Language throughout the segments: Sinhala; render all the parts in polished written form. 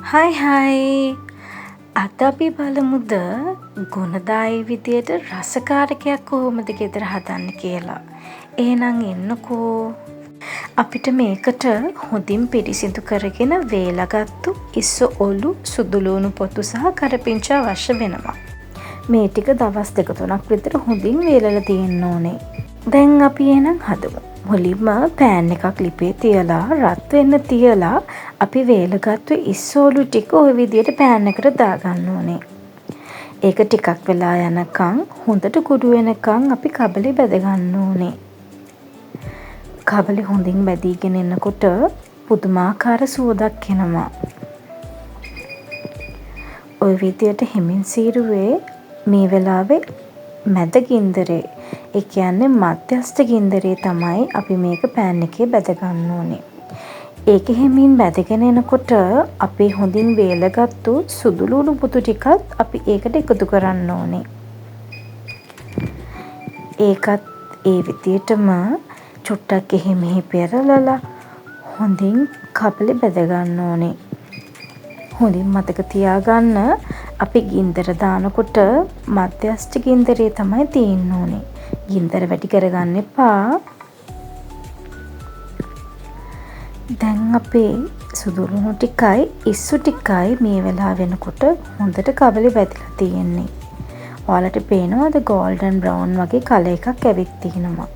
හයි අද අපි බලමුද ගුණදායී විදියට රසකාරකයක් කොහොමද ගෙදර හදන්න කියලා. එහෙනම් එන්නකෝ. අපිට මේකට හොඳින් පිරිසිදු කරගෙන වේලගත්තු ඉස්ස ඔලු සුදුලූණු පොතු සහ කරපිංචා අවශ්‍ය වෙනවා. මේ ටික දවස් 2-3ක් විතර හොඳින් වේලලා තියෙන්න ඕනේ. දැන් අපි එහෙනම් හදමු. මුලින්ම පෑන් එකක් ලිපේ තියලා රත් වෙන්න තියලා අපි වේලගත්තු ඉස්සෝලු ටික ওই විදියට පෑන් එකට දාගන්න ඕනේ. ඒක ටිකක් වෙලා යනකම් හොඳට කුඩු වෙනකම් අපි කබලේ බැද ගන්න ඕනේ. කබලේ හොඳින් බැදීගෙන එනකොට පුදුමාකාර සුවඳක් එනවා. ওই විදියට හිමින් සීරුවේ මේ වෙලාවේ මැද ගින්දරේ ඒ කියන්නේ මධ්‍යස්ථ ගින්දරේ තමයි අපි මේක පෑන් එකේ බැද ගන්න ඕනේ. ඒක හිමින් බැදගෙන එනකොට අපි හොඳින් වේලගත්තු සුදු ලුණු පුතු ටිකත් අපි ඒකට එකතු කරන්න ඕනේ. ඒකත් ඒ විදියටම චුට්ටක් එහෙ මෙහෙ පෙරලලා හොඳින් කබලේ බැද ගන්න ඕනේ. හොඳින් මතක තියාගන්න අපි ගින්දර දානකොට මධ්‍යස්ථ ගින්දරේ තමයි තියෙන්න ඕනේ. ගින්දර වැඩි කරගන්න එපා. දැන් අපේ සුදු ලුණු ටිකයි ඉස්සු ටිකයි මේ වෙලාව වෙනකොට හොඳට කබලේ වැදිලා තියෙන්නේ. ඔයාලට පේනවද ගෝල්ඩන් බ්‍රවුන් වගේ කලර් එකක් ඇවිත් තියෙනවා.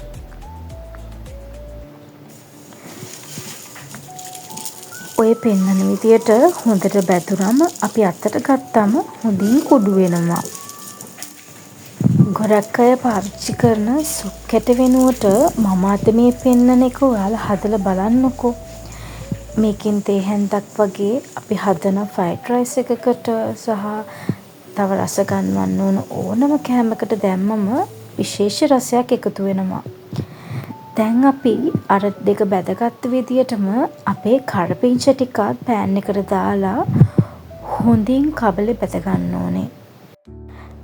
ඔය පෙන්නන විදියට හොඳට බැදුරම අපි අතට ගත්තම හොඳින් කුඩු වෙනවා. ගොඩක් අය පාවිච්චි කරන සුක්කැට වෙනුවට මම අද මේ පෙන්නන එක ඔයාලා හදලා බලන්නකෝ. මේකෙන් තේ හැන්දක් වගේ අපි හදන ෆ්‍රයිඩ් රයිස් එකකට සහ තව රස ගන්නවන්න ඕනම කෑමකට දැම්මම විශේෂ රසයක් එකතු වෙනවා. දැන් අපි අර දෙක බැදගත්ත විදියටම අපේ කරපිංච ටිකත් පෑන් එකට දාලා හොඳින් කබලේ බැද ගන්න ඕනේ.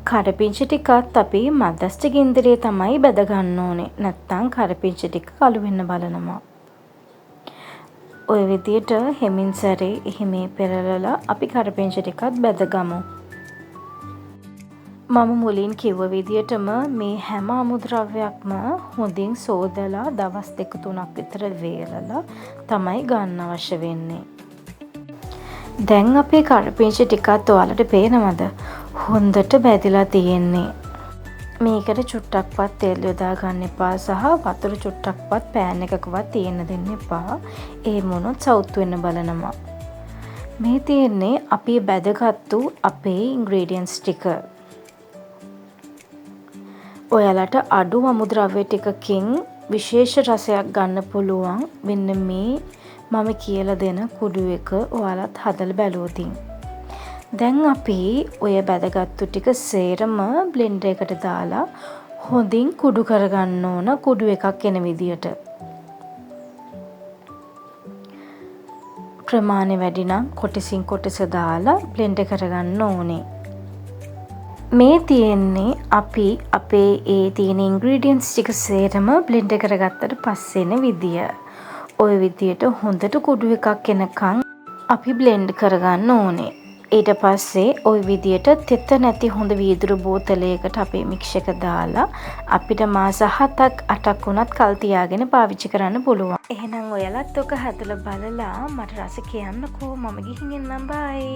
කරපිංච ටිකත් අපි මධ්‍යස්ථ ගින්දරේ තමයි බැද ගන්න ඕනේ. නැත්තම් කරපිංච ටික කළු වෙන්න බලනවා. ඔය විදියට හෙමින් සැරේ එහෙම පෙරලලා අපි කරපිංච ටිකත් බැදගමු. මම මුලින් කිව්ව විදියටම මේ හැම අමුද්‍රව්‍යයක්ම හොඳින් සෝදලා දවස් 2-3ක් විතර වේලලා තමයි ගන්න අවශ්‍ය වෙන්නේ. දැන් අපේ කරපිංච ටිකත් ඔයාලට පේනවද? හොඳට බැදිලා තියෙන්නේ. මේකට චුට්ටක්වත් තෙල් යොදා ගන්න එපා සහ වතුර චුට්ටක්වත් පෑන් එකකවත් තියෙන්න දෙන්න එපා. එහෙම වුණොත් සවුත් වෙන්න බලනවා. මේ තියෙන්නේ අපි බැදගත්තු අපේ ඉන්ග්‍රීඩියන්ට්ස් ටික. ඔයාලට අඩු අමුද්‍රව්‍ය ටිකකින් විශේෂ රසයක් ගන්න පුළුවන් මෙන්න මේ මම කියලා දෙන කුඩු එක ඔයාලත් හදලා බලුවොතින්. දැන් අපි ඔය බැදගත්තු ටික සේරම බ්ලෙන්ඩර් එකට දාලා හොඳින් කුඩු කරගන්න ඕන කුඩු එකක් එන විදියට. ප්‍රමාණය වැඩි නම් කොටසින් කොටස දාලා බ්ලෙන්ඩ් කරගන්න ඕනේ. මේ තියෙන්නේ අපි අපේ ඒ තියෙන ඉන්ග්‍රීඩියන්ට්ස් ටික සේරම බ්ලෙන්ඩ් කරගත්තට පස්සේන විදිය. ওই විදියට හොඳට කුඩු එකක් එනකන් අපි බ්ලෙන්ඩ් කරගන්න ඕනේ. ඊට පස්සේ ওই විදියට තෙත නැති හොඳ වීදුරු බෝතලයකට අපේ මික්ස් එක දාලා අපිට මාස 7-8ක් වුණත් කල් තියාගෙන පාවිච්චි කරන්න පුළුවන්. එහෙනම් ඔයාලත් ඔක හදලා බලලා මට රස කියන්නකෝ. මම ගිහින් එන්නම්. බයි.